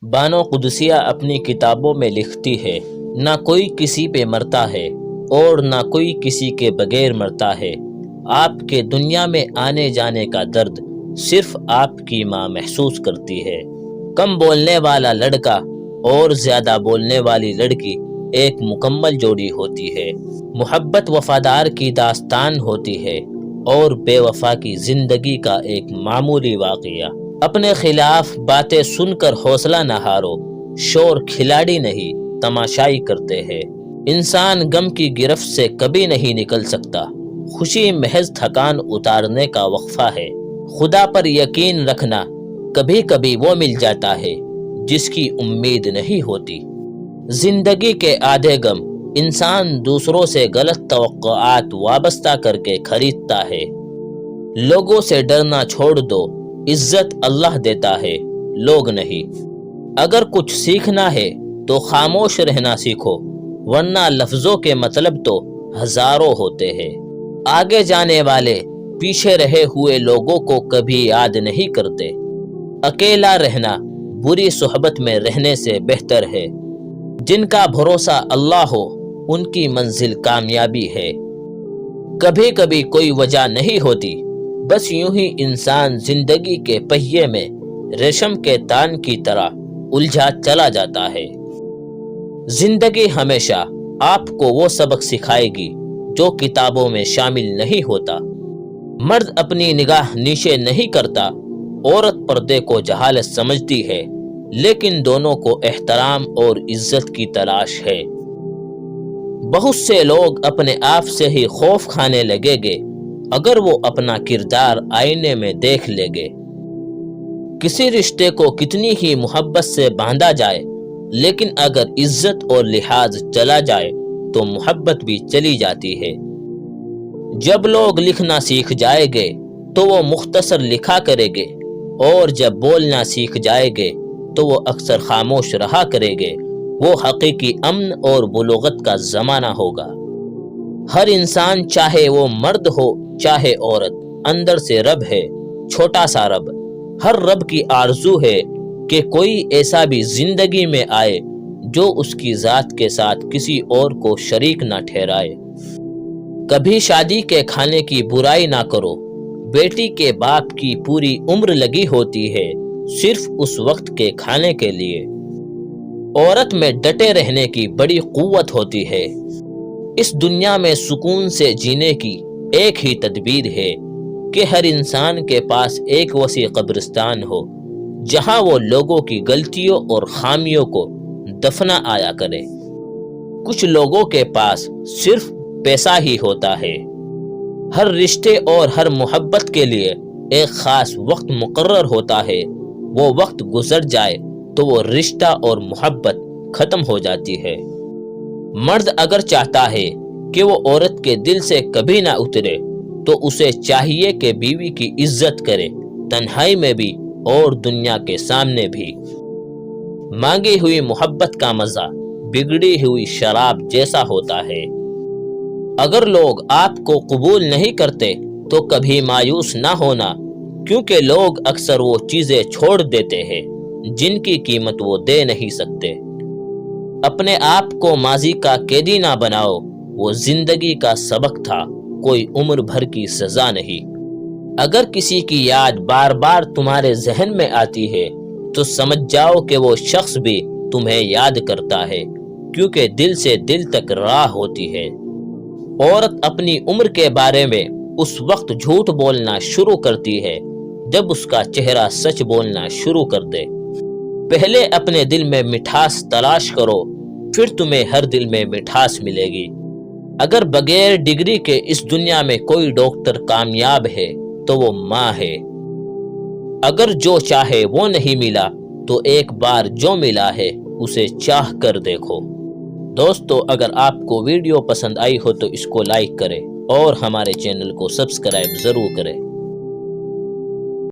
بانو قدسیہ اپنی کتابوں میں لکھتی ہے، نہ کوئی کسی پہ مرتا ہے اور نہ کوئی کسی کے بغیر مرتا ہے۔ آپ کے دنیا میں آنے جانے کا درد صرف آپ کی ماں محسوس کرتی ہے۔ کم بولنے والا لڑکا اور زیادہ بولنے والی لڑکی ایک مکمل جوڑی ہوتی ہے۔ محبت وفادار کی داستان ہوتی ہے اور بے وفا کی زندگی کا ایک معمولی واقعہ۔ اپنے خلاف باتیں سن کر حوصلہ نہ ہارو، شور کھلاڑی نہیں تماشائی کرتے ہیں۔ انسان غم کی گرفت سے کبھی نہیں نکل سکتا، خوشی محض تھکان اتارنے کا وقفہ ہے۔ خدا پر یقین رکھنا، کبھی کبھی وہ مل جاتا ہے جس کی امید نہیں ہوتی۔ زندگی کے آدھے غم انسان دوسروں سے غلط توقعات وابستہ کر کے خریدتا ہے۔ لوگوں سے ڈرنا چھوڑ دو، عزت اللہ دیتا ہے، لوگ نہیں۔ اگر کچھ سیکھنا ہے تو خاموش رہنا سیکھو، ورنہ لفظوں کے مطلب تو ہزاروں ہوتے ہیں۔ آگے جانے والے پیچھے رہے ہوئے لوگوں کو کبھی یاد نہیں کرتے۔ اکیلا رہنا بری صحبت میں رہنے سے بہتر ہے۔ جن کا بھروسہ اللہ ہو ان کی منزل کامیابی ہے۔ کبھی کبھی کوئی وجہ نہیں ہوتی، بس یوں ہی انسان زندگی کے پہیے میں ریشم کے تان کی طرح الجھا چلا جاتا ہے۔ زندگی ہمیشہ آپ کو وہ سبق سکھائے گی جو کتابوں میں شامل نہیں ہوتا۔ مرد اپنی نگاہ نیچے نہیں کرتا، عورت پردے کو جہالت سمجھتی ہے، لیکن دونوں کو احترام اور عزت کی تلاش ہے۔ بہت سے لوگ اپنے آپ سے ہی خوف کھانے لگے گے اگر وہ اپنا کردار آئینے میں دیکھ لے گے۔ کسی رشتے کو کتنی ہی محبت سے باندھا جائے، لیکن اگر عزت اور لحاظ چلا جائے تو محبت بھی چلی جاتی ہے۔ جب لوگ لکھنا سیکھ جائیں گے تو وہ مختصر لکھا کریں گے، اور جب بولنا سیکھ جائیں گے تو وہ اکثر خاموش رہا کریں گے۔ وہ حقیقی امن اور بلوغت کا زمانہ ہوگا۔ ہر انسان، چاہے وہ مرد ہو چاہے عورت، اندر سے رب ہے، چھوٹا سا رب۔ ہر رب کی آرزو ہے کہ کوئی ایسا بھی زندگی میں آئے جو اس کی ذات کے ساتھ کسی اور کو شریک نہ ٹھہرائے۔ کبھی شادی کے کھانے کی برائی نہ کرو، بیٹی کے باپ کی پوری عمر لگی ہوتی ہے صرف اس وقت کے کھانے کے لیے۔ عورت میں ڈٹے رہنے کی بڑی قوت ہوتی ہے۔ اس دنیا میں سکون سے جینے کی ایک ہی تدبیر ہے کہ ہر انسان کے پاس ایک وسیع قبرستان ہو جہاں وہ لوگوں کی غلطیوں اور خامیوں کو دفنا آیا کرے۔ کچھ لوگوں کے پاس صرف پیسہ ہی ہوتا ہے۔ ہر رشتے اور ہر محبت کے لیے ایک خاص وقت مقرر ہوتا ہے۔ وہ وقت گزر جائے تو وہ رشتہ اور محبت ختم ہو جاتی ہے۔ مرد اگر چاہتا ہے کہ وہ عورت کے دل سے کبھی نہ اترے تو اسے چاہیے کہ بیوی کی عزت کرے، تنہائی میں بھی اور دنیا کے سامنے بھی۔ مانگی ہوئی محبت کا مزہ بگڑی ہوئی شراب جیسا ہوتا ہے۔ اگر لوگ آپ کو قبول نہیں کرتے تو کبھی مایوس نہ ہونا، کیونکہ لوگ اکثر وہ چیزیں چھوڑ دیتے ہیں جن کی قیمت وہ دے نہیں سکتے۔ اپنے آپ کو ماضی کا قیدی نہ بناؤ، وہ زندگی کا سبق تھا، کوئی عمر بھر کی سزا نہیں۔ اگر کسی کی یاد بار بار تمہارے ذہن میں آتی ہے تو سمجھ جاؤ کہ وہ شخص بھی تمہیں یاد کرتا ہے، کیونکہ دل سے دل تک راہ ہوتی ہے۔ عورت اپنی عمر کے بارے میں اس وقت جھوٹ بولنا شروع کرتی ہے جب اس کا چہرہ سچ بولنا شروع کر دے۔ پہلے اپنے دل میں مٹھاس تلاش کرو، پھر تمہیں ہر دل میں مٹھاس ملے گی۔ اگر بغیر ڈگری کے اس دنیا میں کوئی ڈاکٹر کامیاب ہے تو وہ ماں ہے۔ اگر جو چاہے وہ نہیں ملا تو ایک بار جو ملا ہے اسے چاہ کر دیکھو۔ دوستو، اگر آپ کو ویڈیو پسند آئی ہو تو اس کو لائک کریں اور ہمارے چینل کو سبسکرائب ضرور کریں۔